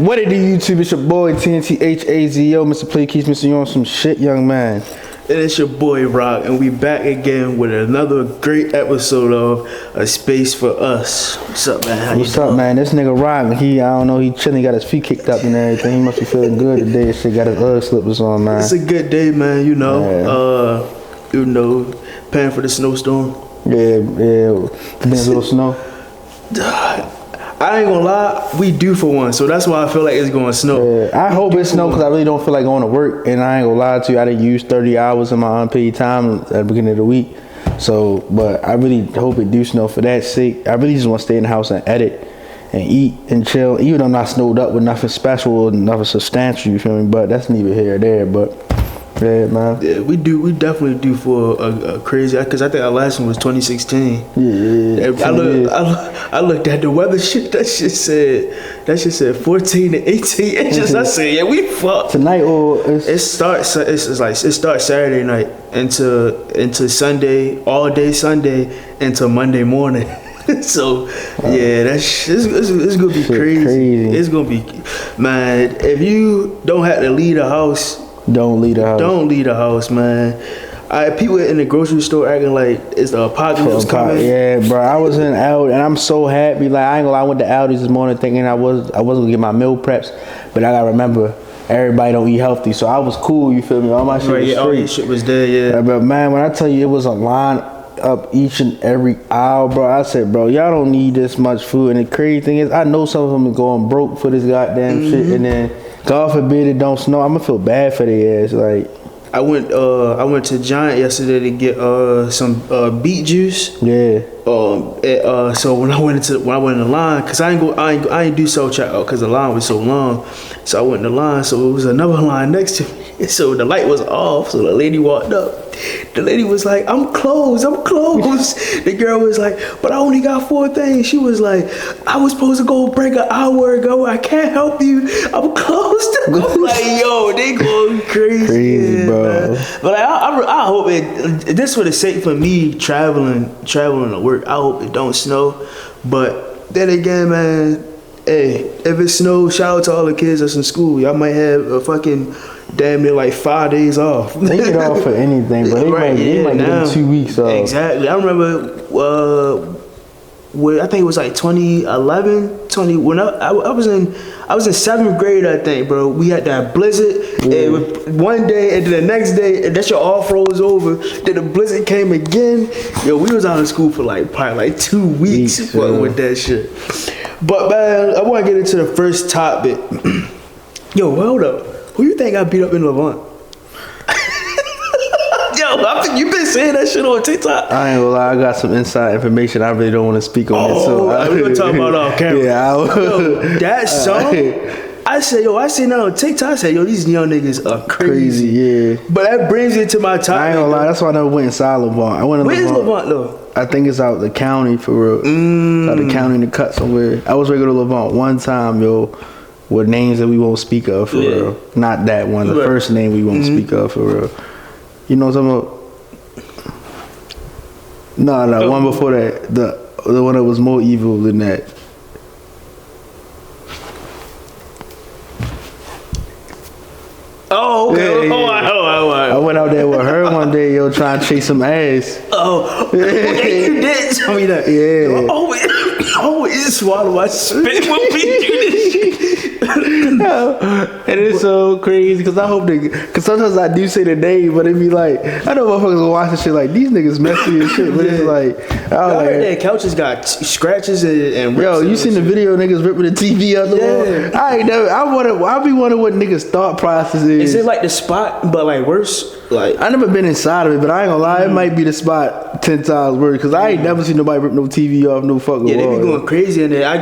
What it do, YouTube? It's your boy TNTHAZO, Mr. Play Keys, Mr. You on some shit, young man. And it's your boy Rock, and we back again with another great episode of A Space for Us. What's up, man? How What's up, man? This nigga Rock, I don't know, he chilling, got his feet kicked up and everything. He must be feeling good today. Shit, got his slippers on, man. It's a good day, man. Paying for the snowstorm. Yeah. Been a little snow. I ain't gonna lie, we due for one, so that's why I feel like it's gonna snow. Yeah, I hope it snow because I really don't feel like going to work, and I ain't gonna lie to you, I didn't use 30 hours of my unpaid time at the beginning of the week. So, but I really hope it do snow for that sake. I really just want to stay in the house and edit and eat and chill, even though I'm not snowed up with nothing special or nothing substantial, you feel me? But that's neither here or there, but yeah, man. Yeah, we definitely do for a crazy, because I think our last one was 2016. Yeah. I looked at the weather shit. That shit said 14 to 18 inches. I said, yeah, we fucked Tonight or it starts Saturday night into Sunday, all day Sunday into Monday morning. So yeah, it's gonna be crazy. It's gonna be, man. If you don't have to leave the house, don't leave the house. Don't leave the house, man. People in the grocery store acting like it's the apocalypse coming. Yeah, bro. I was in Aldi and I'm so happy. Like, I ain't gonna lie, I went to Aldi's this morning thinking I wasn't gonna get my meal preps, but I gotta remember everybody don't eat healthy. So I was cool, you feel me? All my shit was free. All your shit was there, yeah. But man, when I tell you it was a line up each and every aisle, bro, I said, bro, y'all don't need this much food. And the crazy thing is, I know some of them are going broke for this goddamn shit, and then God forbid it don't snow, I'm gonna feel bad for their ass. Like, I went to Giant yesterday to get some beet juice. Yeah. So when I went in the line, cause I ain't do self checkout because the line was so long. So I went in the line. So it was another line next to me. So the light was off. So the lady walked up. The lady was like, I'm closed. The girl was like, but I only got 4 things. She was like, I was supposed to go break an hour ago. I can't help you. I'm closed. I'm like, yo, they going crazy, bro. Man. But like, I hope this for the sake for me traveling to work. I hope it don't snow. But then again, man, hey, if it snows, shout out to all the kids that's in school. Y'all might have a fucking damn near like 5 days off. They get off for anything, but they might get them 2 weeks off. Exactly. I remember I think it was like 2011, when I was in 7th grade, I think, bro. We had that blizzard, and one day, and then the next day, and that shit all froze over. Then the blizzard came again. Yo, we was out of school for probably 2 weeks with that shit. But man, I want to get into the first topic. Yo, hold up. Who you think I beat up in Levant? Yo, you been saying that shit on TikTok. I ain't gonna lie, I got some inside information. I really don't want to speak on it. So we're gonna talk about it off camera. Yeah, yo, that song. I said, yo, I seen that on TikTok. I said, yo, these young niggas are crazy. Yeah. But that brings it to my topic. I ain't gonna lie, that's why I never went inside Levant. Where's Levant though? I think it's out the county for real. It's out the county in the cut somewhere. I was regular Levant one time, yo, with names that we won't speak of for real. Not that one, the first name we won't speak of for real. You know what I'm talking about? No, one before that. The one that was more evil than that. Oh, okay. Yeah. I went out there with her one day, yo, trying to chase some ass. Oh, okay, you did tell me that. Yeah. Always swallow my spit when we do this shit. And it's so crazy because because sometimes I do say the name, but it be like, I know motherfuckers will watch this shit like, these niggas messy and shit, but it's like, I heard that couches got scratches and rips. Yo, you seen the video of niggas ripping the TV out the wall? I be wondering what niggas' thought process is. Is it like the spot, but like worse? Like, I never been inside of it, but I ain't gonna lie, it might be the spot 10 times worse because I ain't never seen nobody rip no TV off no fucking wall. Yeah, they be going crazy in there. I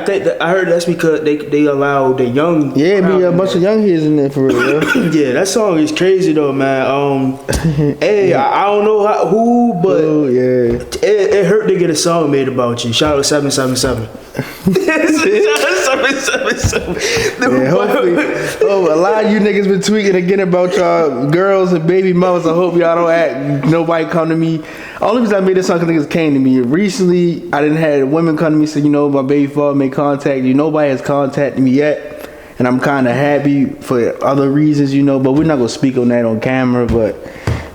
heard that's because they allow the young. Yeah, be a bunch of young kids in there for real. Yeah, that song is crazy though, man. Hey, I don't know who, but it hurt to get a song made about you. Shout out 777. 777. Yeah, hopefully, a lot of you niggas been tweaking again about y'all girls and baby mamas. I hope y'all don't nobody come to me. Only reason I made this song because niggas came to me. Recently, I didn't have women come to me say, you know, my baby father made contact. Nobody has contacted me yet. and I'm kind of happy for other reasons, you know. But we're not gonna speak on that on camera. But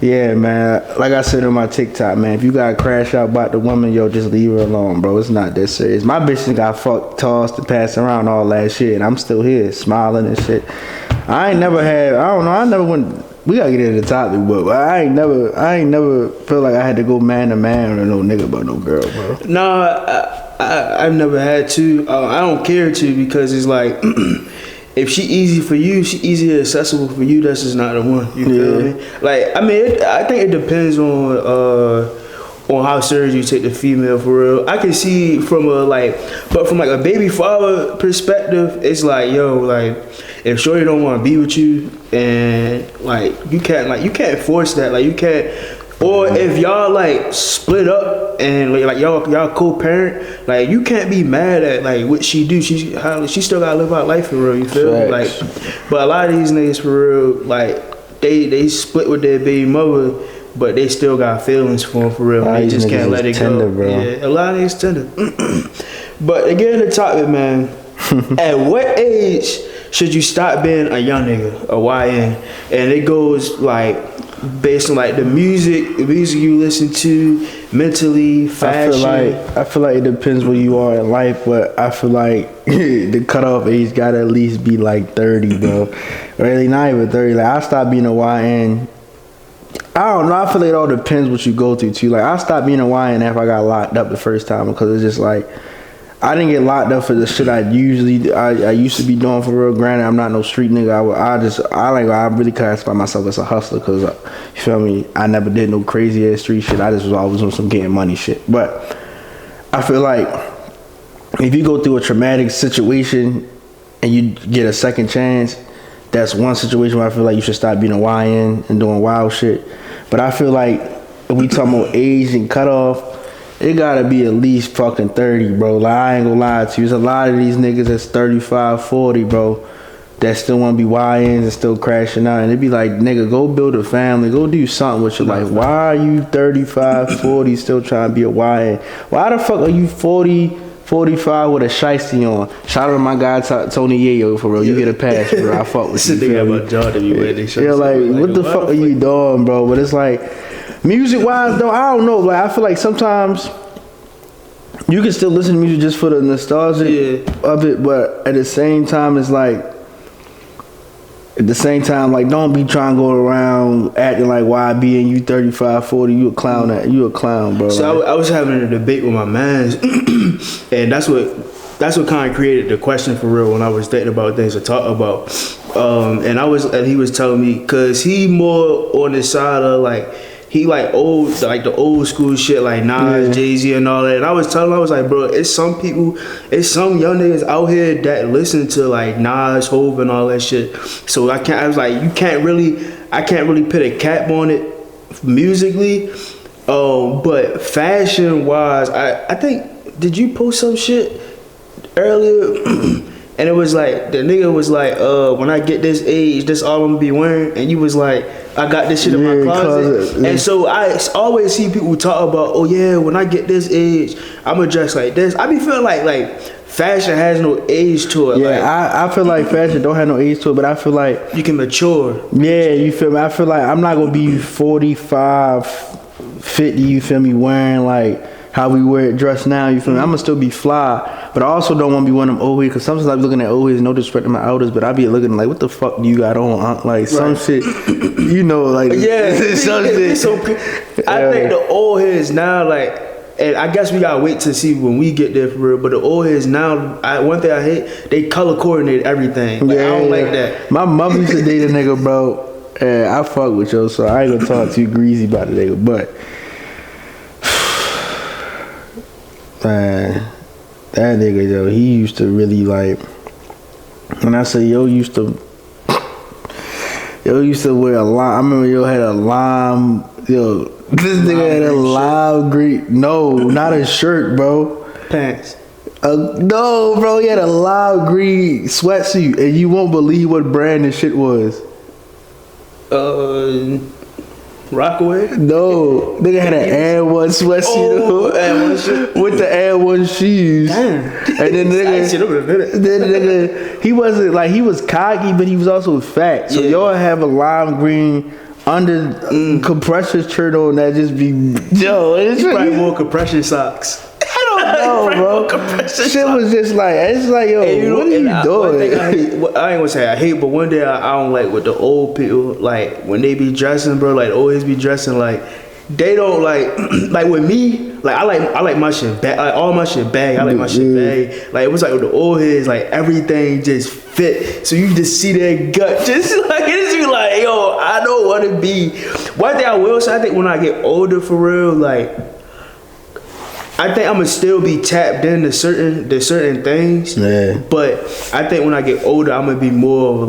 yeah, man, like I said on my TikTok, man, if you got crash out about the woman, yo, just leave her alone, bro. It's not that serious. My bitch got fucked, tossed, and passed around all that shit, and I'm still here smiling and shit. I ain't never had. I don't know. I never went. We gotta get into the topic, but I ain't never feel like I had to go man to man or no nigga about no girl, bro. No, I've never had to. I don't care to, because it's like if she easy for you, she easy accessible for you. That's just not the one. You feel me? Like I mean, I think it depends on how serious you take the female for real. I can see from from a baby father perspective, it's like, yo, like if shorty don't want to be with you, and you can't force that, like you can't. Or if y'all like split up and like y'all co-parent, like you can't be mad at like what she do. She still gotta live out life for real. You feel me? Like, but a lot of these niggas for real, like they split with their baby mother, but they still got feelings for him for real. They just can't let it tender, go. Bro. Yeah, a lot of niggas tender. But again, the topic, man. At what age should you stop being a young nigga, a YN? And it goes like based on like the music you listen to, mentally, fashion. I feel like it depends where you are in life, but I feel like the cutoff age gotta at least be like 30, bro. Really, not even 30. Like I stopped being a YN. I don't know. I feel like it all depends what you go through too. Like I stopped being a YN after I got locked up the first time, because it's just like I didn't get locked up for the shit I used to be doing for real. Granted, I'm not no street nigga. I really classify myself as a hustler, because you feel me. I never did no crazy ass street shit. I just was always on some getting money shit. But I feel like if you go through a traumatic situation and you get a second chance, that's one situation where I feel like you should stop being a YN and doing wild shit. But I feel like if we talking about age and cutoff, it gotta be at least fucking 30, bro. Like, I ain't gonna lie to you. There's a lot of these niggas that's 35, 40, bro, that still wanna be YNs and still crashing out. And it be like, nigga, go build a family. Go do something with your life. Why are you 35, 40 still trying to be a YN? Why the fuck are you 40, 45 with a shiesty on? Shout out to my guy Tony Yayo, for real. You get a pass, bro. I fuck with you. Yeah, like, what the fuck are you doing, bro? But it's like, music wise though, I don't know. Like I feel like sometimes you can still listen to music just for the nostalgia of it, but at the same time, it's like, don't be trying to go around acting like YB and you 35, 40, you a clown, bro. So like, I was having a debate with my mans, and that's what kind of created the question for real when I was thinking about things to talk about. And he was telling me, cause he more on the side of like, he like the old school shit like Nas, Jay-Z and all that. And I was telling him, I was like, bro, it's some young niggas out here that listen to like Nas, Hov and all that shit. So I was like, I can't really put a cap on it musically. But fashion wise, I think, did you post some shit earlier? And it was like, the nigga was like, when I get this age, this all I'm gonna be wearing. And you was like, I got this shit in my closet. And so I always see people talk about, oh yeah, when I get this age, I'm gonna dress like this. I be feeling like fashion has no age to it. Yeah, like, I feel like fashion don't have no age to it, but I feel like you can mature. Yeah, you feel me? I feel like I'm not gonna be 45, 50, you feel me, wearing like how we wear it dressed now, you feel me? I'm gonna still be fly, but I also don't want to be one of them old heads, because sometimes I be looking at old heads, no disrespect to my elders, but I be looking like, what the fuck do you got on? Like some shit, you know, like some shit. So I think the old heads now, like, and I guess we gotta wait to see when we get there for real. But the old heads now, one thing I hate, they color coordinate everything. Like, I don't like that. My mother used to date a nigga, bro, and I fuck with you, so I ain't gonna talk too greasy about the nigga, but man, that nigga, yo, he used to really like, when I say yo used to wear a lime. I remember yo had a lime, yo, this nigga had a lime green, no, not a shirt, bro. Pants. No, bro, he had a lime green sweatsuit, and you won't believe what brand this shit was. Rockaway? No, nigga had an Air One sweatsuit with the Air One shoes. Damn. And then nigga, he wasn't like, he was cocky, but he was also fat. So y'all have a lime green under compression shirt on that just be it's probably more compression socks. I don't know, bro. Shit was just like, it's like, yo, what are you doing? I ain't gonna say I hate, but one day I don't like what the old people, like when they be dressing, bro, like always be dressing like they don't like like with me, like I like my shit bag, like all my shit bag. I like my shit bag. Like it was like with the old heads, like everything just fit. So you just see their gut, just like it just be like, yo, I don't want to be. One thing I will say, I think when I get older for real, like I think I'm gonna still be tapped into certain things. Yeah. But I think when I get older, I'm gonna be more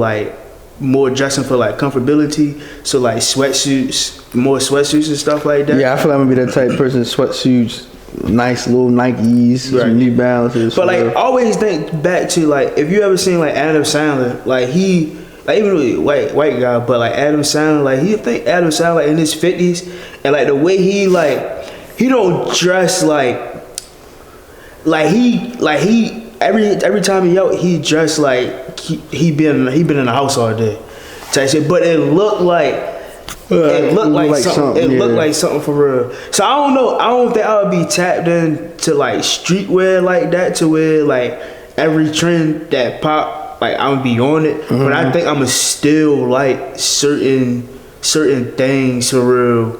dressing for like comfortability. So like sweatsuits, more sweatsuits and stuff like that. Yeah, I feel like I'm gonna be that type of person. Sweatsuits, nice little Nikes, some New Balances. But like, always think back to like, if you ever seen like Adam Sandler, like he, like even really white guy, but like Adam Sandler, like he think Adam Sandler like in his 50s, and like the way he like. He don't dress like he every time he out, he dressed like he been in the house all day type shit. But it looked like something. It looked like something for real. So I don't know. I don't think I would be tapped in to like streetwear like that, to where like every trend that pop, like I'm gonna be on it. But I think I'ma still like certain things for real.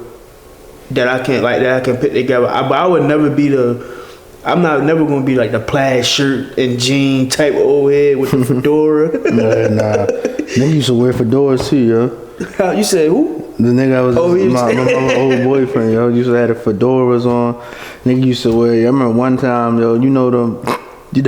That I can put together. But I would never be I'm never gonna be like the plaid shirt and jean type old head with the fedora. Nah. Nigga used to wear fedoras too, yo. You said who? The nigga I was my old boyfriend, yo. Used to have the fedoras on. Nigga used to wear. I remember one time, yo. You know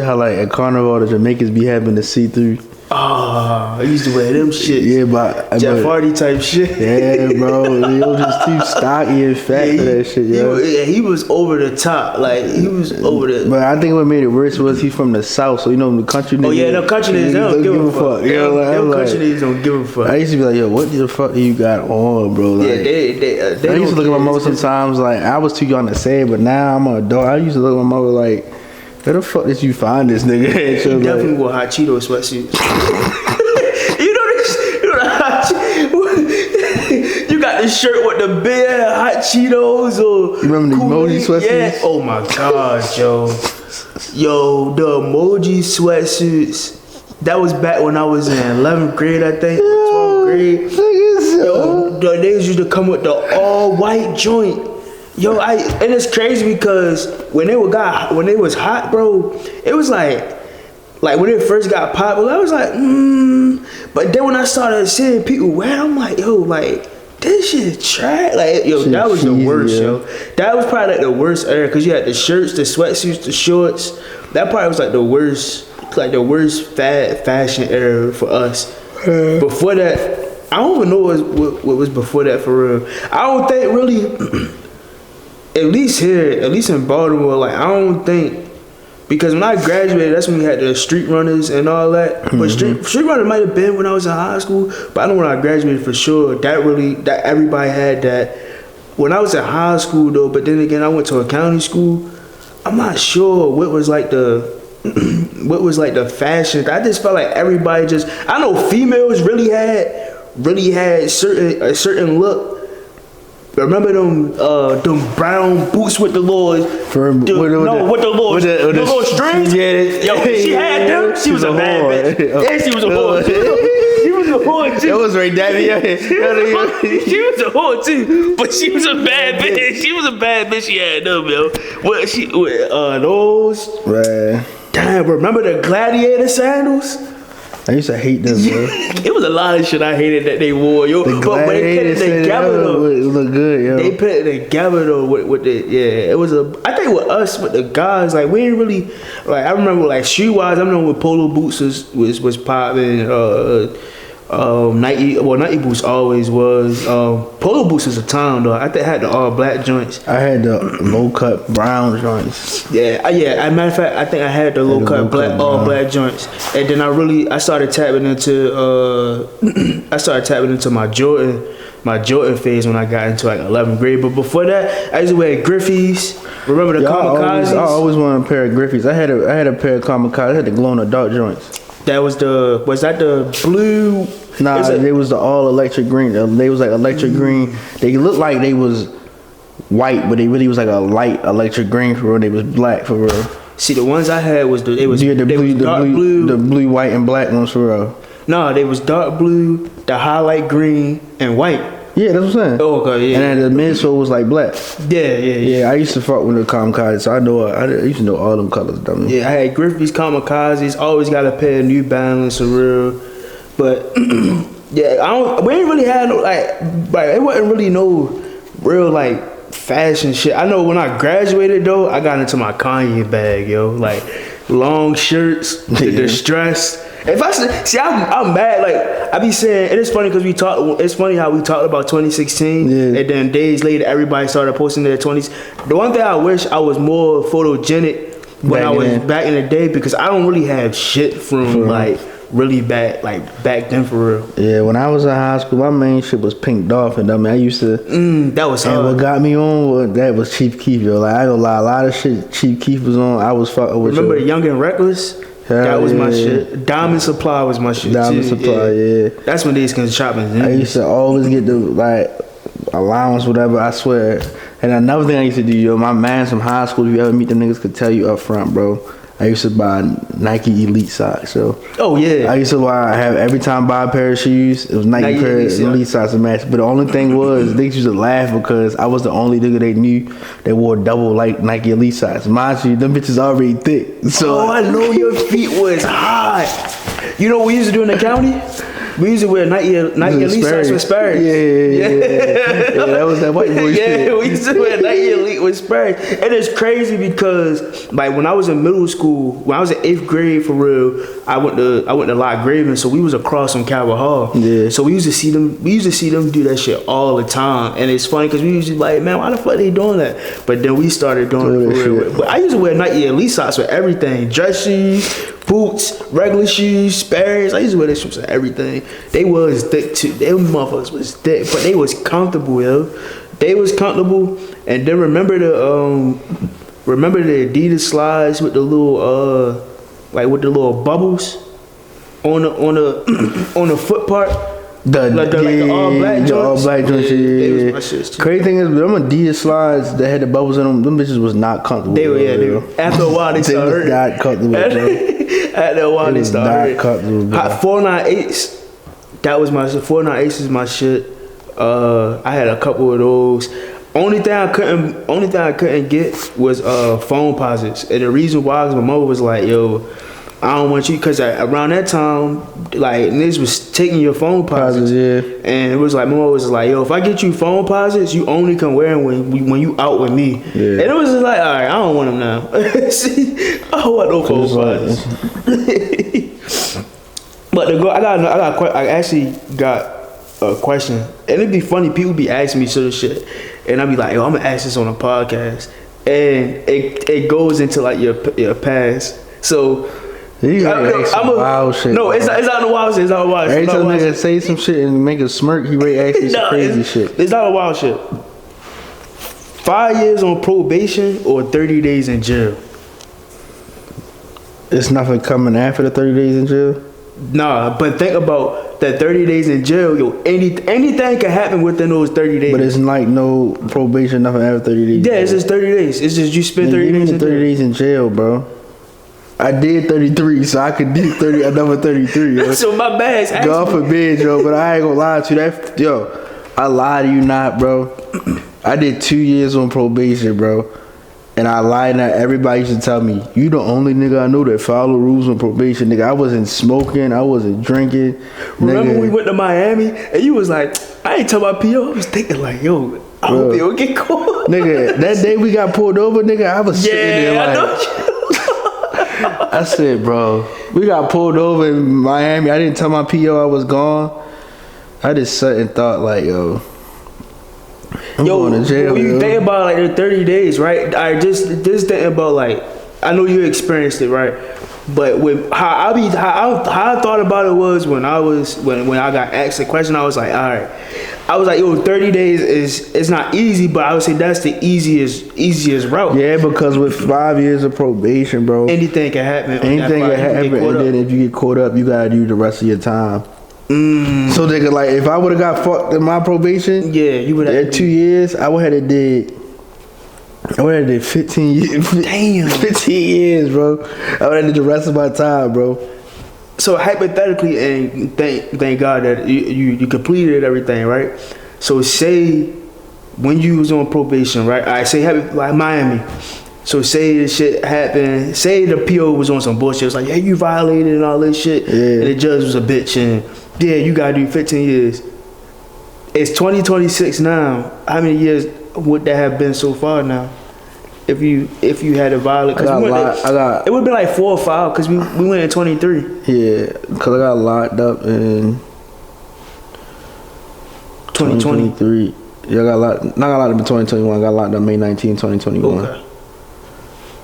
how like at Carnival the Jamaicans be having the see-through. Oh, I used to wear them shit. Yeah, but Jeff Hardy type shit. Yeah, bro. He was just too stocky and fat for that shit, yo. He was over the top. Like, he was over the... But I think what made it worse was he's from the South, so you know the country niggas... Oh, yeah, the country niggas, they don't give a fuck. Them country niggas don't give a fuck. I used to be like, yo, what the fuck do you got on, bro? Like, yeah, they I used to look at my mother sometimes, like, I was too young to say it, but now I'm an adult. I used to look at my mother like, where the fuck did you find this nigga? He definitely wore hot Cheeto sweatsuits. You got the shirt with the big hot Cheetos or you remember the emoji sweatsuits? Yeah. Oh my god, yo. Yo, the emoji sweatsuits. That was back when I was in 11th grade, I think. 12th grade. Yo, the niggas used to come with the all white joint. Yo, and it's crazy because when they was hot, bro, it was like when it first got popular, I was like, But then when I started seeing people wear, I'm like, yo, like this shit trash. Like, yo, that was the worst, yo. That was probably like the worst era because you had the shirts, the sweatsuits, the shorts. That probably was like the worst fashion era for us. Before that, I don't even know what was before that for real. I don't think really. At least in Baltimore, like I don't think, because when I graduated, that's when we had the street runners and all that. But street runner might have been when I was in high school, but I know when I graduated for sure that everybody had that. When I was in high school though, but then again I went to a county school. I'm not sure what was like the fashion. I just felt like everybody I know females really had a certain look. Remember them brown boots with the little little strings? Yeah, yo, she had them. She was a bad bitch. And she was a whore. She was a whore too. That was right down there. She was a whore too, but she was a bad bitch. She was a bad bitch. She had them, yo. Those. Right. Damn, remember the gladiator sandals? I used to hate them, bro. It was a lot of shit I hated that they wore, yo. But when they put it together, though, it looked good, yo. They put it together though with the it was I think with us with the guys, like we ain't really like. I remember like shoe wise, I remember with polo boots was popping. Nike boots always was. Polo boots was a time though. I think I had the all black joints. I had the low cut brown joints. Yeah. As a matter of fact, I think I had the low cut black joints. And then I started tapping into my my Jordan phase when I got into like 11th grade. But before that, I used to wear Griffey's. Remember the Kamikazes? I always wanted a pair of Griffey's. I had a pair of Kamikazes. I had the glow in the dark joints. Was that the blue? Nah, they was the all electric green. They was like electric green. They looked like they was white, but they really was like a light electric green for real. They was black for real. See, the ones I had was the blue, white, and black ones for real. No, they was dark blue, the highlight green, and white. Yeah, that's what I'm saying. Oh, okay, yeah. And then the midsole was like black. Yeah. I used to fuck with the Kamikazes, so I used to know all them colors. Dummy. Yeah, I had Griffey's, Kamikazes. Always got a pair of New Balance for real. But yeah, we ain't really had no like it wasn't really no real like fashion shit. I know when I graduated though, I got into my Kanye bag, yo. Like long shirts, the distressed. If I see, I'm mad. Like I be saying, it is funny because it's funny how we talked about 2016, and then days later, everybody started posting their 20s. The one thing I wish I was more photogenic when I was back in the day, because I don't really have shit from like really back then for real. Yeah, when I was in high school, my main shit was Pink Dolphin. I mean, I used to. That was hard. And what got me on that was Chief Keef, yo. Like I ain't gonna lie, a lot of shit Chief Keef was on. I was fucking with. Remember Young and Reckless? That was my shit. Diamond Supply was my shit. Diamond Supply, yeah. That's when these can shopping. I used to always get the like allowance, whatever. I swear. And another thing I used to do, yo, my mans from high school, if you ever meet them niggas, could tell you up front, bro. I used to buy Nike Elite socks, yo. Oh yeah. I used to every time I buy a pair of shoes, it was Nike pair of Elite socks to match. But the only thing was, niggas used to laugh because I was the only nigga they knew that wore double like Nike Elite socks. Mind you, them bitches already thick. So I know your feet was hot. You know what we used to do in the county? We used to wear Nike Elite socks with Sperry's. Yeah, that was that white boy shit. Yeah, we used to wear Nike Elite with Sperry's. And it's crazy because like when I was in middle school, when I was in 8th grade for real, I went to La Graven, so we was across from Calvert Hall. Yeah. So we used to see them do that shit all the time. And it's funny because we used to be like, man, why the fuck they doing that? But then we started doing it for real. But I used to wear Nike Elite socks with everything. Dress shoes, boots, regular shoes, Sperry's. I used to wear this shit with everything. They was thick too. Them motherfuckers was thick, but they was comfortable, yo. They was comfortable. And then remember the Adidas slides with the little with the little bubbles on the foot part. The all black joints. All black joints. They was my shit too. Crazy thing is, them Adidas slides that had the bubbles in them, them bitches was not comfortable. They were. After a while, they started hurting. Not comfortable, bro. After a while, they started hurting. Hot 498s. That was my 498s is my shit. I had a couple of those. Only thing I couldn't get was phone posits. And the reason why is my mother was like, yo, I don't want you, because around that time, like, niggas was taking your phone posits. Yeah. And it was like, my mom was like, yo, if I get you phone posits, you only can wear them when you out with me. Yeah. And it was just like, all right, I don't want them now. See, I don't want no phone posits. But I actually got a question. And it'd be funny, people be asking me sort of shit. And I'd be like, yo, I'm gonna ask this on a podcast. And it goes into like your past. So wild shit. No, it's not the wild shit. It's not the wild shit. Every time nigga say some shit and make a smirk, he ready to ask you some crazy shit. It's not a wild shit. 5 years on probation or 30 days in jail? It's nothing coming after the 30 days in jail? Nah, but think about that 30 days in jail. Yo, anything can happen within those 30 days. But it's like no probation, nothing after 30 days. Yeah, it's just 30 days. It's just you spend 30 days in 30 days in jail, bro. I did 33, so I could do another 33. Yo. So my bad. God forbid, yo, but I ain't gonna lie to you. Yo, I lie to you not, bro. I did 2 years on probation, bro. And I lied, and everybody used to tell me, you the only nigga I know that follow rules on probation, nigga. I wasn't smoking, I wasn't drinking. Remember nigga. when we went to Miami, and you was like, I ain't tell my PO. I was thinking like, yo, I hope they don't get caught. Nigga, that day we got pulled over, nigga, I was sitting there like, I said, bro, we got pulled over in Miami. I didn't tell my PO I was gone. I just sat and thought like, yo, I'm going to jail. When you think about like the 30 days, right? I just think about like, I know you experienced it, right? But with how I thought about it was when I got asked the question, I was like, all right. I was like, yo, 30 days is not easy, but I would say that's the easiest route. Yeah, because with 5 years of probation, bro, anything can happen. Anything can happen, and then if you get caught up, you gotta do the rest of your time. So nigga, like if I would have got fucked in my probation, yeah, you would have 2 years. I would have did 15 years. Damn, 15 years, bro. I would have did the rest of my time, bro. So hypothetically, and thank God that you completed everything, right? So say when you was on probation, right? I say like Miami. So say this shit happened. Say the PO was on some bullshit. It was like, yeah, you violated and all this shit. Yeah. And the judge was a bitch and yeah, you gotta do 15 years. It's 2026 now. How many years would that have been so far now? If you had a violate, it would have been like 4 or 5 because we went in 23. Yeah, because I got locked up in 2023. Yeah, I got locked up in 2021. I got locked up May 19, 2021. Okay.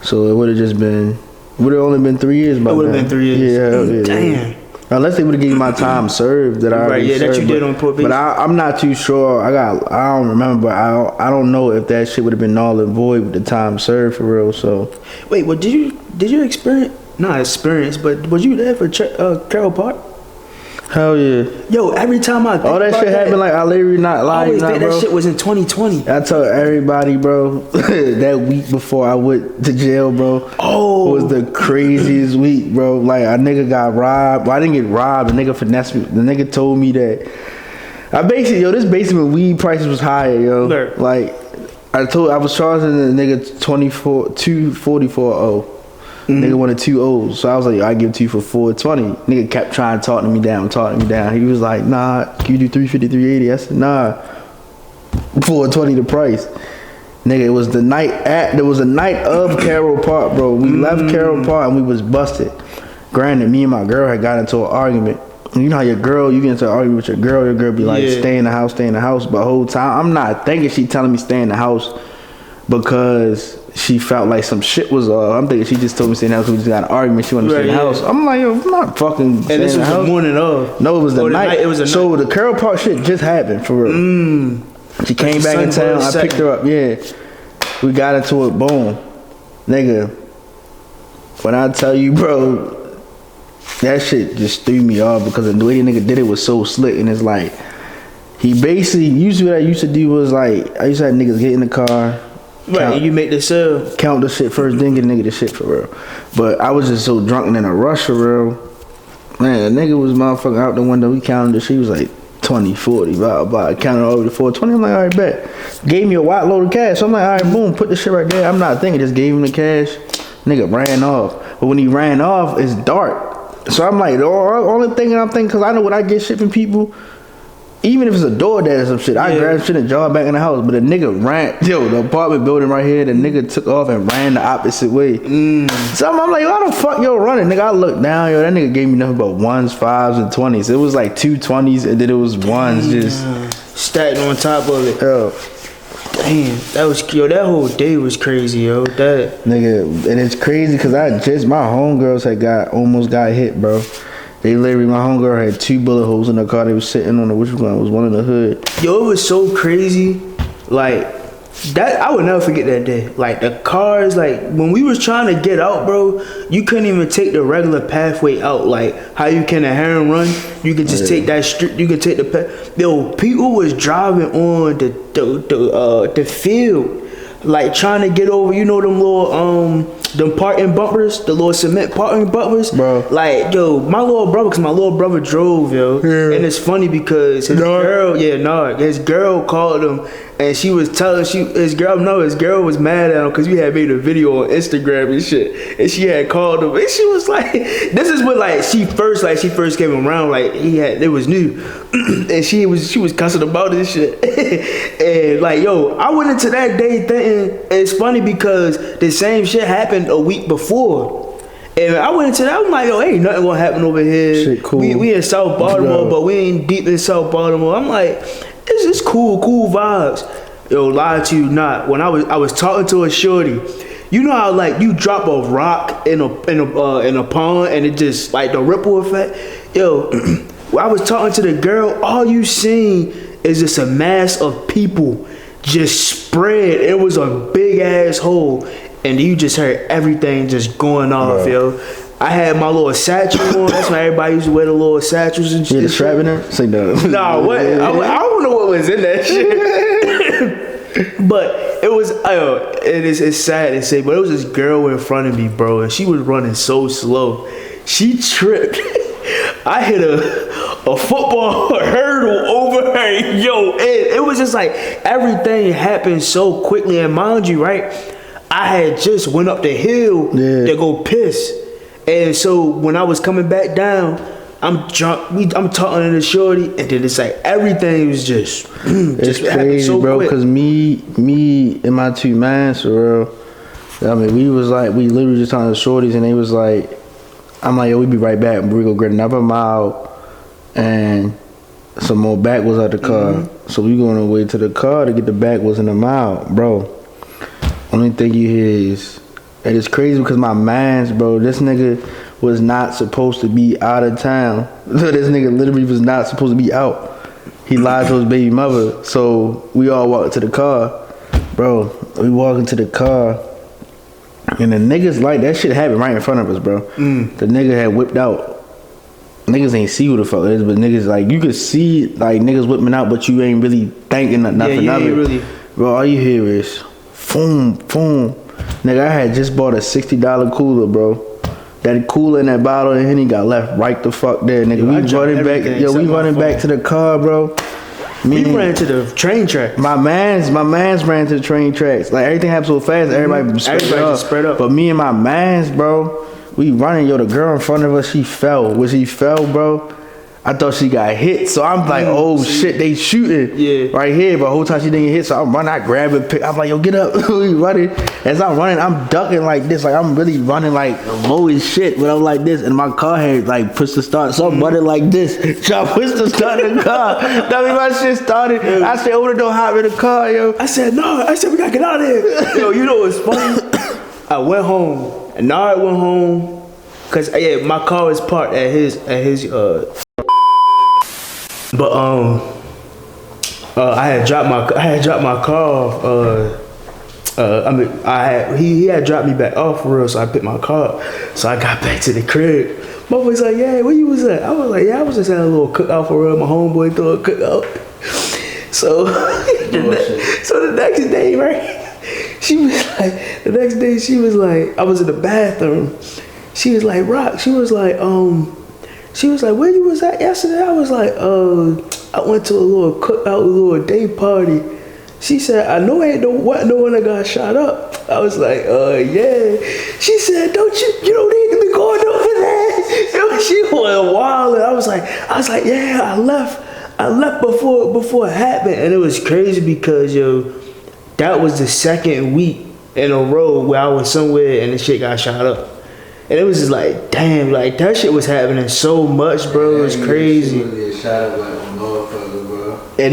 So it would have only been 3 years. It would have been 3 years. Yeah. Damn. Unless they would have given me my time served that I already served, that you did on probation. But I'm not too sure. I don't remember. I don't know if that shit would have been null and void with the time served for real. So wait, what did you experience? Not experience, but was you there for Carroll Park? Hell yeah. Yo, every time I think all that shit happened, like I literally not lying. I always think bro. that shit was in 2020. I told everybody, bro, that week before I went to jail, bro, was the craziest week, bro. Like a nigga got robbed. Well, I didn't get robbed. The nigga finessed me. The nigga told me that this basement weed prices was higher, yo. Right. Like I was charging the nigga $244. Nigga wanted 2 O's, so I was like, I give it to you for $420. Nigga kept trying to talk me down. He was like, nah, can you do $350, $380? I said, nah, $420 the price. Nigga, it was the night of Carroll Park, bro. We left Carroll Park and we was busted. Granted, me and my girl had got into an argument. You know how you get into an argument with your girl be like, stay in the house. But the whole time, I'm not thinking she telling me stay in the house because she felt like some shit was I'm thinking she just told me stay in the house because we just got an argument. She wanted to stay in the house. I'm like, yo, I'm not fucking staying in the house. And this was the morning of? No, it was the night. So the Carroll Park shit just happened, for real. She came back in town. I picked her up. Yeah. We got into it. Boom. Nigga. When I tell you, bro, that shit just threw me off because the way the nigga did it was so slick. And it's like, he basically, usually what I used to do was like, I used to have niggas get in the car. Right, you make the sale. Count the shit first, then get a nigga the shit for real. But I was just so drunk and in a rush for real. Man, the nigga was motherfucking out the window. We counted the shit. He was like 20, 40, blah, blah. I counted all the way to 420. I'm like, all right, bet. Gave me a white load of cash. So I'm like, all right, boom, put the shit right there. I'm not thinking, just gave him the cash. Nigga ran off. But when he ran off, it's dark. So I'm like, the only thing I'm thinking, because I know when I get shit from people, even if it's a DoorDash or some shit, I grab shit and jog back in the house. But the nigga ran, the apartment building right here, the nigga took off and ran the opposite way. So I'm like, why the fuck yo running? Nigga, I looked down, that nigga gave me nothing but 1s, 5s, and 20s. It was like 2 20s and then it was 1s just stacked on top of it. Yo. Damn, that whole day was crazy, yo. That nigga, and it's crazy because my homegirls almost got hit, bro. They literally, my homegirl had 2 bullet holes in her car. They was sitting on which one was one in the hood. Yo, it was so crazy. Like, that, I would never forget that day. Like, the cars, like, when we was trying to get out, bro, you couldn't even take the regular pathway out. Like, how you can a Heron run, you could just take that street, you could take the path. Yo, people was driving on the field. Like, trying to get over, them little, them parking bumpers, the little cement parking bumpers, bro. Like, yo, my little brother drove, yo. Yeah. And it's funny because his girl called him and she was telling his girl was mad at him because we had made a video on Instagram and shit. And she had called him and she was like, this is when she first came around, like it was new. And she was cussing about this shit. And like, yo, I went into that day thinking, it's funny because the same shit happened a week before. And I went into that, I'm like, yo, ain't nothing gonna happen over here. Shit cool. We in South Baltimore, but we ain't deep in South Baltimore. I'm like, this is cool vibes. Yo, lie to you not. When I was talking to a shorty, You know how like you drop a rock in a pond and it just like the ripple effect. Yo, when I was talking to the girl, all you seen is just a mass of people just spread. It was a big ass hole, and you just heard everything just going off, yo. I had my little satchel on. That's why everybody used to wear the little satchels and shit. You had a strap in there? Say no. Nah, what? I don't know what was in that shit. But it was, it's sad to say, but it was this girl in front of me, bro, and she was running so slow. She tripped. I hit a football hurdle over her. Yo, it was just like everything happened so quickly. And mind you, right, I had just went up the hill to go piss. And so when I was coming back down, I'm drunk. I'm talking to the shorty, and then it's like everything was just crazy, so bro. Cause me and my two mans, for real. I mean, we literally just talking to shorties, and they was like, I'm like, yo, we be right back. We go get another mile, and some more backwoods out the car. So we going away to the car to get the backwoods in the mile, bro. Only thing you hear is, and it's crazy because my mans, bro, this nigga was not supposed to be out of town. This nigga literally was not supposed to be out. He lied to his baby mother. So we all walked to the car. Bro, we walk into the car, and the niggas, like, that shit happened right in front of us, bro. The nigga had whipped out. Niggas ain't see who the fuck it is, but niggas, like, you could see, like, niggas whipping out, but you ain't really thinking nothing of it. Really. Bro, all you hear is, boom, boom. Nigga, I had just bought a $60 cooler, bro. That cooler in that bottle and Henny got left right the fuck there, nigga. We running back. Yo, we running back to the car, bro. We ran to the train track. My mans ran to the train tracks. Like, everything happened so fast, everybody just spread up. But me and my mans, bro, we running. Yo, the girl in front of us, she fell. When she fell, bro, I thought she got hit. So I'm like, oh shit, they shooting right here. But the whole time she didn't get hit, so I'm running, I grab it, I'm like, yo, get up. We running. As I'm running, I'm ducking like this. Like, I'm really running like low as shit. But I'm like this, and my car had like pushed the start. So I'm running like this. Trying to push the start in the car. That mean my shit started. I said, open the door, hop in the car, yo. I said, no. I said, we gotta get out of here. Yo, you know what's funny? I went home, and now I went home, cause my car was parked at his but I had dropped my car off. He had dropped me back off for real, so I picked my car up. So I got back to the crib. My boy's like, yeah, where you was at? I was like, yeah, I was just at a little cookout for real. My homeboy threw a cookout. So the next day, right? She was like, I was in the bathroom. She was like, Rock. She was like, where you was at yesterday? I was like, I went to a little cookout, a little day party. She said, I know ain't no one that got shot up. I was like, yeah. She said, you don't need to be going over there. She went wild. I was like, yeah, I left before it happened. And it was crazy because, yo, that was the second week in a row where I was somewhere and the shit got shot up. And it was just like, damn, like that shit was happening so much, bro. It was crazy. And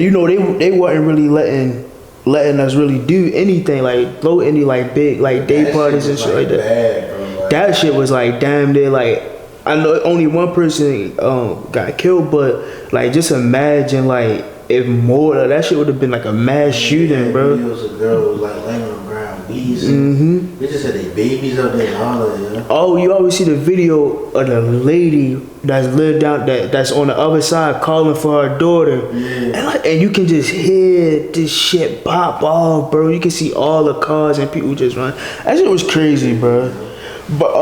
you know, they wasn't really letting us really do anything, like throw any like big like day parties and shit like that. Bad, bro, like, that shit was like damn near like, I know only one person got killed, but like just imagine like if more, that shit would have been like a mass shooting, bro. Videos of girls like laying on the ground wheezing. They just had their babies up there and all of that. Oh, you always see the video of the lady that's lived out that's on the other side calling for her daughter, and you can just hear this shit pop off, bro. You can see all the cars and people just run. That shit was crazy, bro. But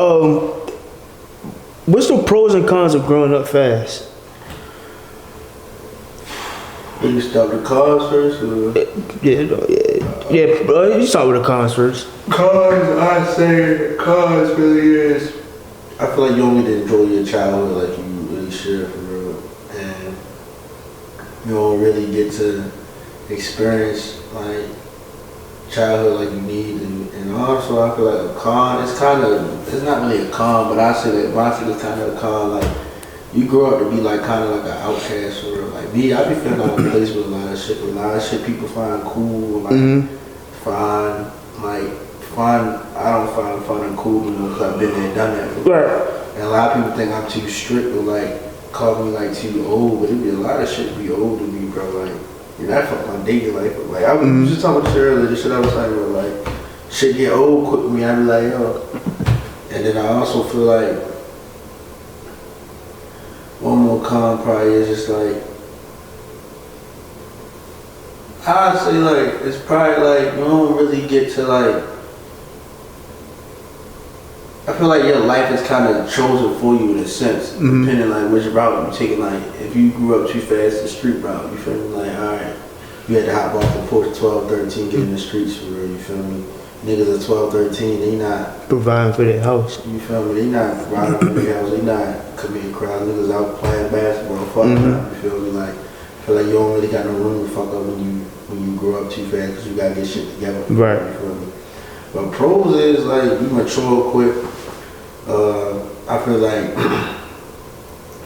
what's the pros and cons of growing up fast? You start with the cars first? Or? Yeah, bro, you start with the cons first. Cons, I say cons really is, I feel like you don't get to enjoy your childhood like you really should, for real. And you don't really get to experience like childhood like you need. And also I feel like a con, it's not really a con, but I say that my shit is kind of a con. Like, you grow up to be like kind of like an outcast, or like me. I be feeling out of place with a lot of shit. People find cool, like find like I don't find fun cool, you know, because I've been there, done that. Right. And a lot of people think I'm too strict or like call me like too old, but it be a lot of shit be old to me, bro. Like, you know, I fuck my dating life. Like, I was just talking about shit earlier, the shit I was talking about, like, shit get old quick with me. I be like, yo. And then I also feel like one more con probably is just like, I'd say like, it's probably like, you don't really get to like, I feel like your life is kind of chosen for you in a sense, depending like which route you're taking. Like, if you grew up too fast, the street route, you feel me? Like, alright, you had to hop off the porch 12, 13, get in the streets for real, you feel me? Niggas at 12, 13, they not providing for their house. You feel me? They not providing for their house, they not committing crimes. Niggas out playing basketball, fucking up, you feel me? Like, I feel like you don't really got no room to fuck up when you grow up too fast because you gotta get shit together. Right. You feel me? But pros is like, you mature quick. I feel like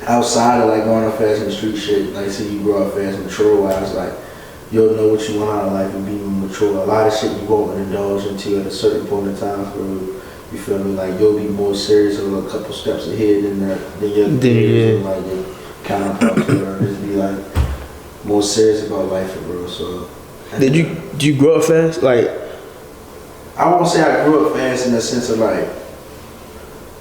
outside of like going up fast in the street shit, like say you grow up fast and mature wise, like you'll know what you want out of life and be mature. A lot of shit you won't indulge into at a certain point in time for you feel me? Like you'll be more serious a couple steps ahead than your peers and like your counterparts or just be like more serious about life for real. So Did you grow up fast? Like, I won't say I grew up fast in the sense of like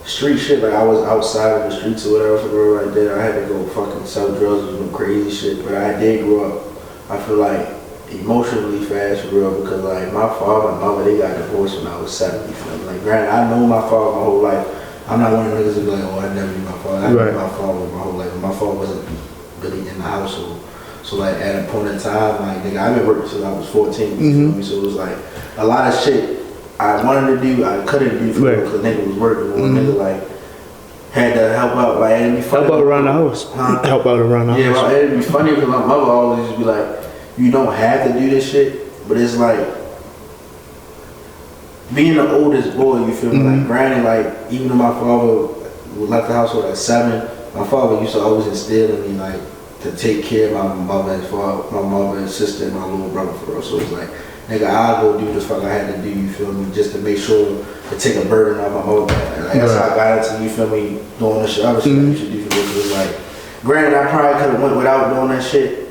street shit, like I was outside of the streets or whatever for real right there. I had to go fucking sell drugs or some crazy shit, but I did grow up, I feel like, emotionally fast for real because like my father and mother, they got divorced when I was 7, you feel me? Like granted, I know my father my whole life. I'm not one of the niggas that be like, oh, I never knew my father. I knew my father my whole life. My father wasn't really in the household. So like at a point in time, like nigga, I've been working since I was 14, you feel me? So it was like a lot of shit I wanted to do, I couldn't do for real because nigga was working. When nigga like had to help out, like it'd be funny. Help out around the house. Help out around the house. Yeah, well, it'd be funny because my mother always used to be like, you don't have to do this shit, but it's like being the oldest boy, you feel me? Like granted, like even though my father left the household at 7, my father used to always instill in me like to take care of my mother and father, my mother and sister and my little brother for real. So it's like, nigga, I'll go do the fuck I had to do, you feel me, just to make sure to take a burden off my mother. Like that's how I got into, you feel me, doing this shit, other shit that you should do for this. It was like, granted, I probably could have went without doing that shit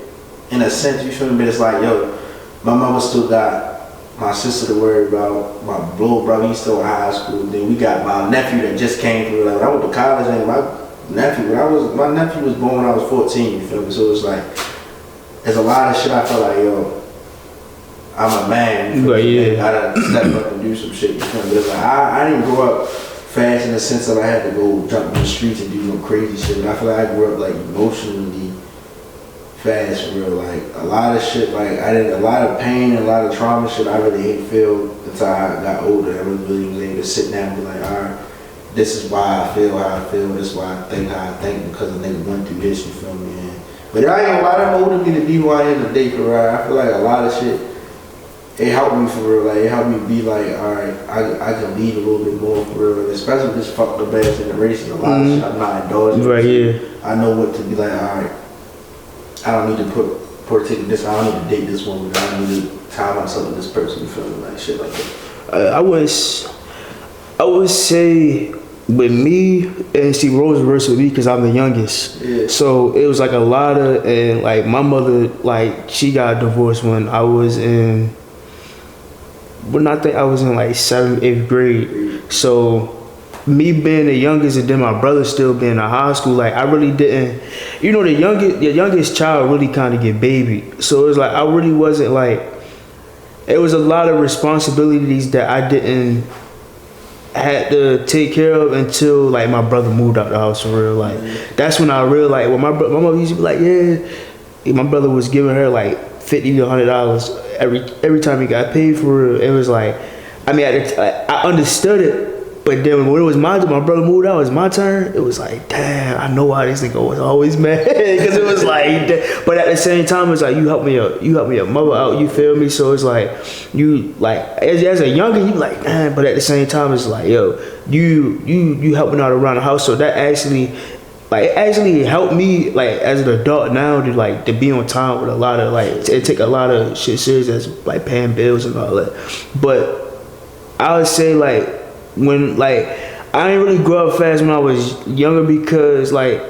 in a sense, you feel me, but it's like, yo, my mama still got my sister to worry about, my little brother, he's still in high school, then we got my nephew that just came through, like when I went to college, and my nephew was born when I was 14, you feel me, so it's like, there's a lot of shit I feel like, yo, I'm a man, you feel me? I gotta step up and do some shit, you feel me, but it's like, I didn't grow up fast in the sense that I had to go jump in the streets and do no crazy shit, but I feel like I grew up like emotionally fast for real, like a lot of shit, like a lot of pain and a lot of trauma shit I really didn't feel until I got older. I really was able to sit down and be like, alright, this is why I feel how I feel, this is why I think how I think because a nigga went through this, you feel me? And, but I ain't gonna lie, that molded me to be who I am today for real. I feel like a lot of shit, it helped me for real, like it helped me be like, alright, I can lead a little bit more for real, especially this fucked up ass generation, a lot of shit I'm not indulging. Right here. I know what to be like, alright, I don't need to partake in this. I don't need to date this woman. I don't need to tie myself with this person. You feel me? Like shit like that. I would say with me, and see, roles reversed with me because I'm the youngest. Yeah. So it was like a lot of, and like my mother, like she got divorced when I was in, I think I was in like 7th, 8th grade. So me being the youngest and then my brother still being in high school, like I really didn't, you know, the youngest child really kind of get babied. So it was like I really wasn't like, it was a lot of responsibilities that I didn't had to take care of until like my brother moved out the house for real. Like that's when I realized, well, my mother used to be like, yeah, my brother was giving her like $50 to $100 every time he got paid for real. It was like, I mean, I understood it. But then when it was my brother moved out, it was my turn. It was like, damn, I know why this nigga was always mad, because it was like, but at the same time, it's like you help me your mother out. You feel me? So it's like you like as a younger, you like, damn. But at the same time, it's like, yo, you helping out around the house. So that actually helped me like as an adult now to be on time with a lot of like it take a lot of shit serious as like paying bills and all that. But I would say like when like I didn't really grow up fast when I was younger because like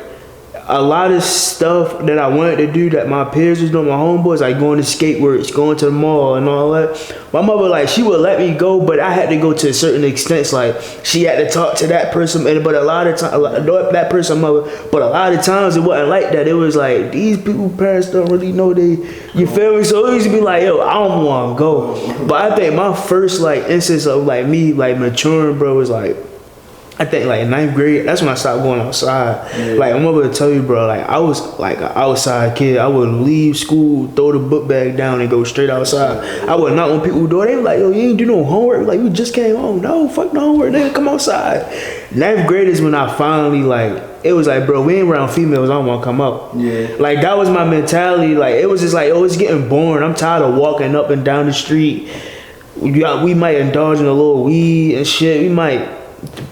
a lot of stuff that I wanted to do that my peers was doing, my homeboys, like going to skate works, going to the mall and all that. My mother, like, she would let me go, but I had to go to a certain extent. Like, she had to talk to that person, but a lot of times, that person, mother, but a lot of times it wasn't like that. It was like, these people, parents don't really know you feel me? So it used to be like, yo, I don't want to go. But I think my first, like, instance of, like, me, like, maturing, bro, was like, I think like in 9th grade, that's when I stopped going outside. Yeah. Like I'm able to tell you, bro, like I was like an outside kid. I would leave school, throw the book bag down and go straight outside. I would knock on people's door. They were like, yo, you ain't do no homework. Like, we just came home. No, fuck no homework, nigga, come outside. 9th grade is when I finally like, it was like, bro, we ain't around females, I don't want to come out. Yeah. Like that was my mentality. Like it was just like, oh, it's getting boring. I'm tired of walking up and down the street. We might indulge in a little weed and shit. We might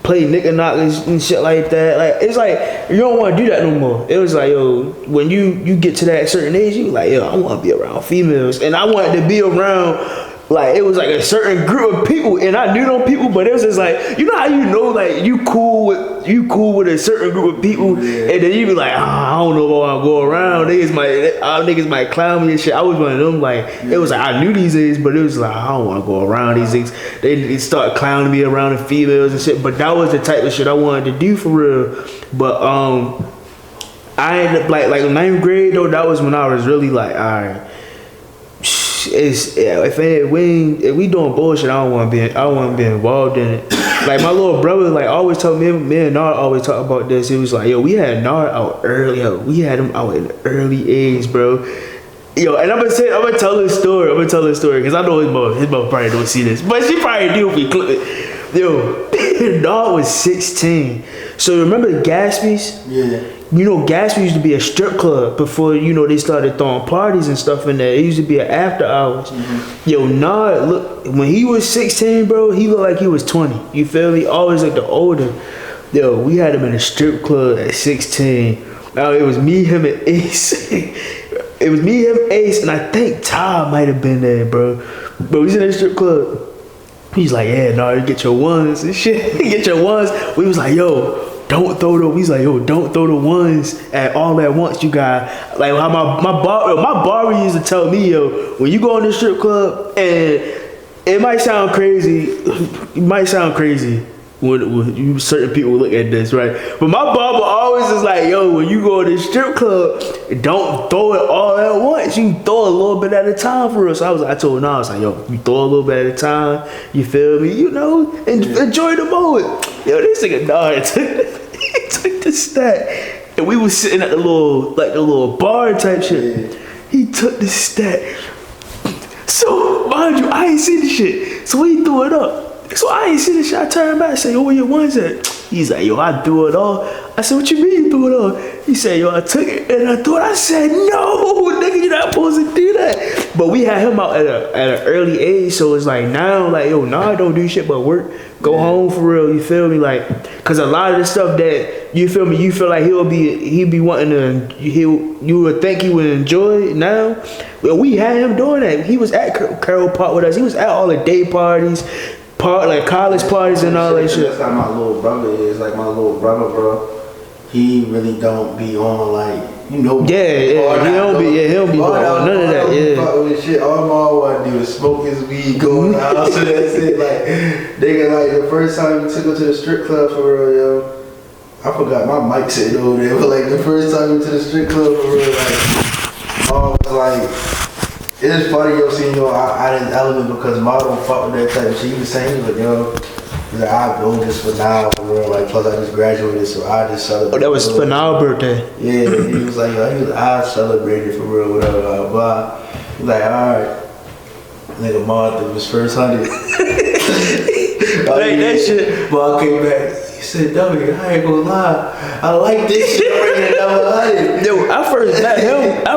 play knick-knockers and shit like that. Like it's like you don't want to do that no more. It was like, yo, when you get to that certain age, you like, yo, I want to be around females, and I wanted to be around like it was like a certain group of people, and I knew them people, but it was just like, you know how you know like you cool with a certain group of people, yeah. And then you be like, I don't know if I want to go around. Niggas might clown me and shit. I was one of them. Like it was like I knew these things, but it was like I don't want to go around these things. They start clowning me around the females and shit. But that was the type of shit I wanted to do for real. But I ended up like 9th grade though. That was when I was really like, all right. If we doing bullshit, I don't want to be involved in it. Like my little brother, like always told me and Nard always talk about this. It was like, yo, we had Nard out early. Yo, we had him out in early age, bro. Yo, and I'm gonna tell this story. Because I know his mother probably don't see this, but she probably do if we clip it. Yo, Nard was 16. So remember Gatsby's? Yeah. You know, Gatsby used to be a strip club before, you know, they started throwing parties and stuff in there. It used to be an after hours. Mm-hmm. Yo, Nard, look, when he was 16, bro, he looked like he was 20. You feel me? Always like the older. Yo, we had him in a strip club at 16. Now, it was me, him, and Ace. It was me, him, Ace, and I think Todd might have been there, bro. But we was in that strip club. He's like, yeah, Nard, get your ones and shit. Get your ones. We was like, yo, don't throw the ones at all at once, you guys. Like how my barber used to tell me, yo, when you go in this strip club, and it might sound crazy, when certain people look at this, right? But my barber always is like, yo, when you go to the strip club, don't throw it all at once. You throw a little bit at a time for us. So I told him, I was like, yo, you throw a little bit at a time, you feel me? You know, and enjoy the moment. Yo, this nigga Nard took the stack, and we was sitting at the little bar type shit. Yeah. He took the stack. So mind you, I ain't see the shit. So he threw it up. So I ain't see the shit. I turned back and said, yo, where your ones at? He's like, yo, I threw it all. I said, what you mean you threw it all? He said, yo, I took it and I threw it. I said, no, nigga, you're not supposed to do that. But we had him out at an early age, so it's like now, like, yo, I don't do shit but work. Go home for real, you feel me? Like, cause a lot of the stuff that you feel me, you feel like he'd be wanting to, you would think he would enjoy it now. Well, we had him doing that. He was at Carroll Park with us. He was at all the day parties. Like college parties and all that shit. That's how my little brother is. Like my little brother, bro. He really don't be on like, you know. Yeah, he don't be on none of that. Yeah. Shit. All my mom want to do is smoke his weed, go in the house, and that's it. Like, nigga, like the first time we took him to the strip club for real, yo. I forgot my mic sitting over there, but like the first time we went to the strip club for real, like, mom was like. It is funny, yo, seeing yo out in Element because Ma don't fuck with that type of shit. He was saying, he was like, yo, he's like, I do this for now, for real. Like, plus I just graduated, so I just celebrate. Oh, that was for now birthday. Yeah, he was like, yo, I celebrated for real, whatever, blah, blah. He was like, alright. Nigga, Ma threw his first 100. Like that shit. Ma came back. He said, W, I ain't gonna lie. I like this shit. Yo, I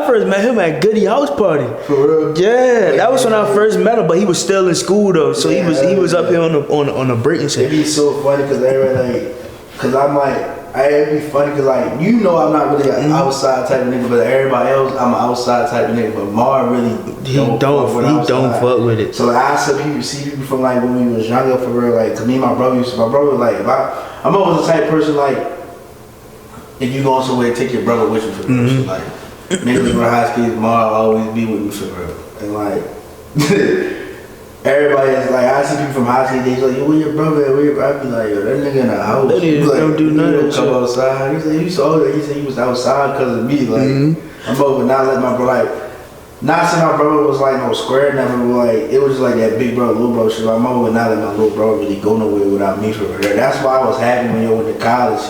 first met him at Goody House Party. For real? Yeah, that was when I first met him, but he was still in school though, so he was up here on the break and shit. It'd be so funny because everybody like, cause I'm like, it'd be funny because like I'm not really an outside type of nigga, but everybody else I'm an outside type of nigga. But Mar really don't fuck with it. So like I see people from like when we was younger for real, like cause me and my brother like if I'm always the type of person like if you going somewhere, take your brother with you for real. So, like niggas from high school, Mar always be with me for real, and like. Everybody is like, I see people from high school, they like, yo, where your brother at? Where your brother? I be like, yo, that nigga in the house. Don't do nothing. Come outside. He said he was outside because of me. Like, I'm over not letting my brother, like, not saying my brother was like no square, never, but like, it was just like that big brother, little brother shit. Like, I'm over not letting my little brother really go nowhere without me for real. That's why I was happy when yo went to college.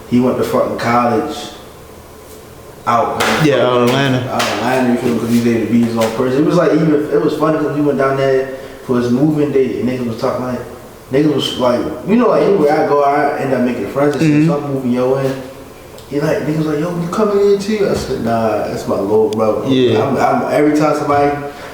He went to fucking college out. Yeah, out of Atlanta. You feel me? Because he was able to be his own person. It was like, it was funny because we went down there for his moving day, and niggas was talking like, niggas was like, you know, like anywhere I go, I end up making friends and shit. So I'm moving yo in. He like, niggas like, yo, you coming in too? I said, nah, that's my little brother. Yeah. I'm every time somebody,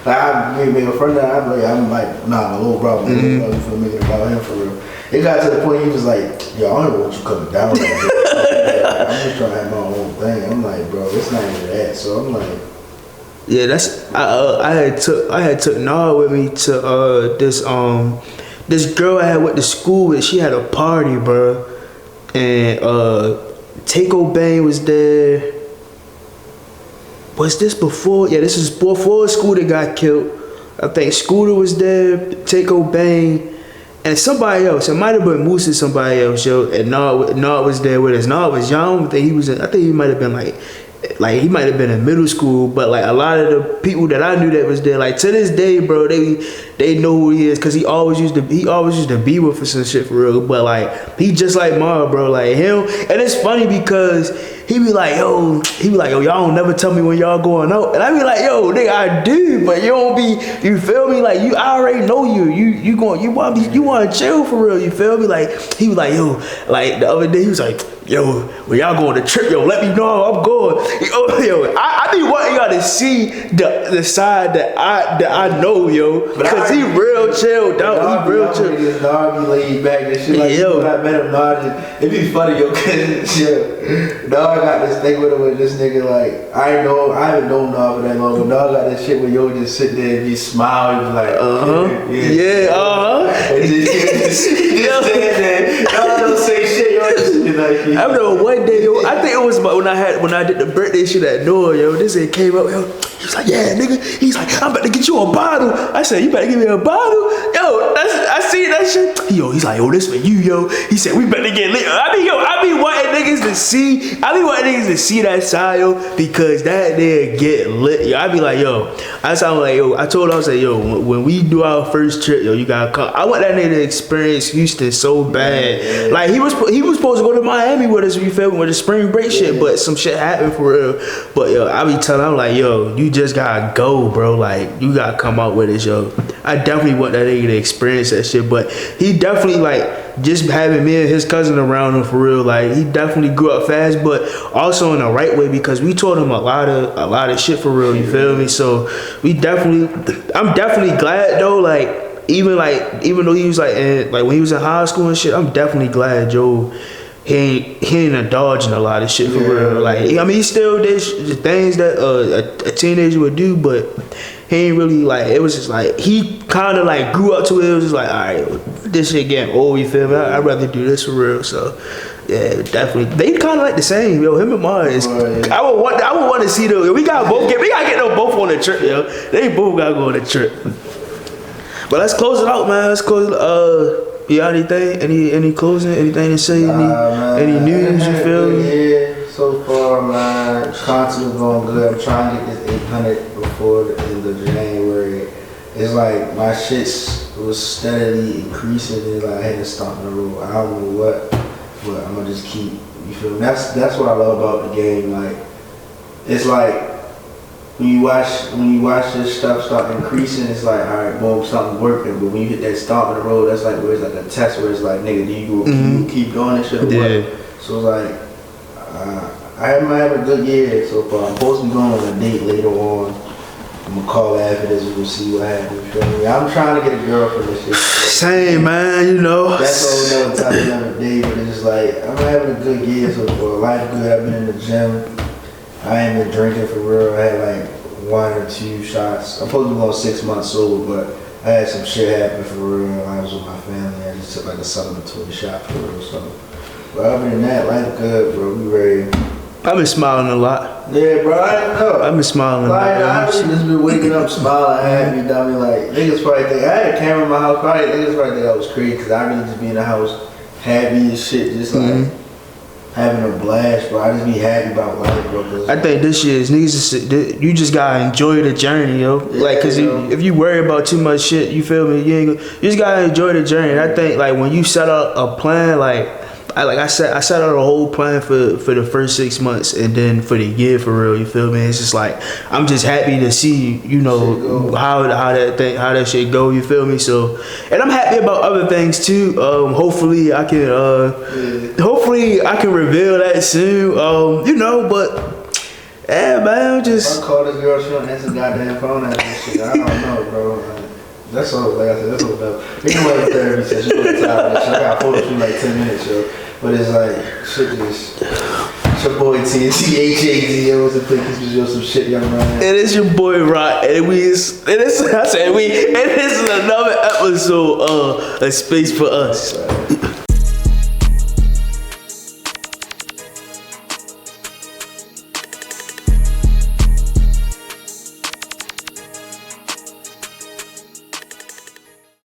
like, I make a friend that I'm like, nah, my little brother. You feel me? About him for real. It got to the point he was like, yo, I don't know what you coming down like that. I'm just trying to have my own thing. I'm like, bro, it's not even that. So I'm like, yeah, that's I had took Nard with me to this girl I had went to school with. She had a party, bro, and Taco Bane was there. Was this before? Yeah, this is before Scooter got killed. I think Scooter was there, Taco Bane, and somebody else. It might have been Moose or somebody else, yo. And Nard was there with us. Nard was young. I think he might have been like he might have been in middle school, but like a lot of the people that I knew that was there, like to this day, bro, they know who he is because he always used to be with us and shit for real. But like he just like Mar, bro, like him. And it's funny because he be like, yo, y'all don't never tell me when y'all going out, and I be like, yo, nigga, I do, but you don't be, you feel me? Like I already know you want to chill for real, you feel me? Like he was like, yo, like the other day he was like, yo, when y'all go on the trip, yo, let me know I'm going. Yo, I be wanting y'all to see the side that I know, yo, because he real chill, dog. He real chill. Nard be laid back and shit. Like, yo, when I met him, Nard, it be funny, yo, cause yo, Nard got this thing with him with this nigga. Like I haven't known Nard for that long, but Nard got this shit where yo just sit there and just smile and be like, and just stand there. Nard don't say shit, yo. Just I remember one day, yo, I think it was when I did the birthday shit at Noah, yo, this nigga came up, yo, he was like, yeah, nigga, he's like, I'm about to get you a bottle. I said, you better give me a bottle? Yo, I see that shit. Yo, he's like, yo, this for you, yo. He said, we better get lit. I be wanting niggas to see that side, yo, because that nigga get lit, yo. I be like, yo, I told him, I said, yo, when we do our first trip, yo, you gotta come. I want that nigga to experience Houston so bad. Like, he was supposed to go to Miami with us, you feel me, with the spring break shit, but some shit happened for real. But yo, I be telling him, like, yo, you just gotta go, bro. Like, you gotta come out with it, yo. I definitely want that nigga to experience that shit, but he definitely, like, just having me and his cousin around him for real, like, he definitely grew up fast, but also in the right way, because we taught him a lot of shit for real, you feel me? So I'm definitely glad though, like, even though he was like when he was in high school and shit, I'm definitely glad Joe he ain't dodging a lot of shit for real. Like, I mean, he still did things that a teenager would do, but he ain't really, like, it was just like he kind of like grew up to it. It was just like, all right, this shit getting old, you feel me? I'd rather do this for real. So yeah, definitely, they kind of like the same, yo. Him and Mars. I would want to see them. We gotta get them both on the trip, yo. They both gotta go on the trip. But let's close it out, man. Let's close it. You got anything? Any closing? Anything to say? Any news? You feel me? Yeah, so far, man, content going good. I'm trying to get this 800 before the end of January. It's like my shit was steadily increasing, and like I had to stop in the road. I don't know what, but I'm gonna just keep. You feel me? That's what I love about the game. Like, it's like, when you watch this stuff start increasing, it's like, all right, boom, something working. But when you hit that stop in the road, that's like where it's like a test where it's like, nigga, do you keep doing this shit or what? So it's like, I'm having a good year so far. I'm supposed to be going on a date later on I'm gonna call after this. We'll see what happens. You feel me? I'm trying to get a girlfriend and shit. Same, man. You know. That's a whole nother topic another day. But it's just like I'm having a good year so far. Life good. I've been in the gym. I ain't been drinking for real. I had like 1 or 2 shots. I'm supposed to be going 6 months sober, but I had some shit happen for real. I was with my family. I just took like a celebratory shot for real. So, but other than that, life good, bro. We ready. I've been smiling a lot. Yeah, bro. I know. I've been smiling a lot. I really just been waking up smiling, happy, dummy. Like niggas probably think I had a camera in my house. Probably niggas probably think I was crazy because I really just be in the house happy as shit, just like. Having a blast, bro. I just be happy about life, bro. I think this shit is niggas. You just gotta enjoy the journey, yo. Yeah, like, cause if you worry about too much shit, you feel me? You just gotta enjoy the journey. And I think like when you set up a plan, I set out a whole plan for the first 6 months and then for the year for real. You feel me? It's just like I'm just happy to see how that shit go. You feel me? So, and I'm happy about other things too. Hopefully I can reveal that soon. But yeah, man, I'm just. If I call this girl, she don't answer the goddamn phone at this shit. I don't know, bro. That's all. Like I said, that's all dope. We can wait therapy session. She was tired of that shit. I got photo shoot like 10 minutes, yo. But it's like shit. It's your boy TNT HAZ. Was a pick. This was some shit, young man. It is your boy Rock, and it is another episode of A Space for Us.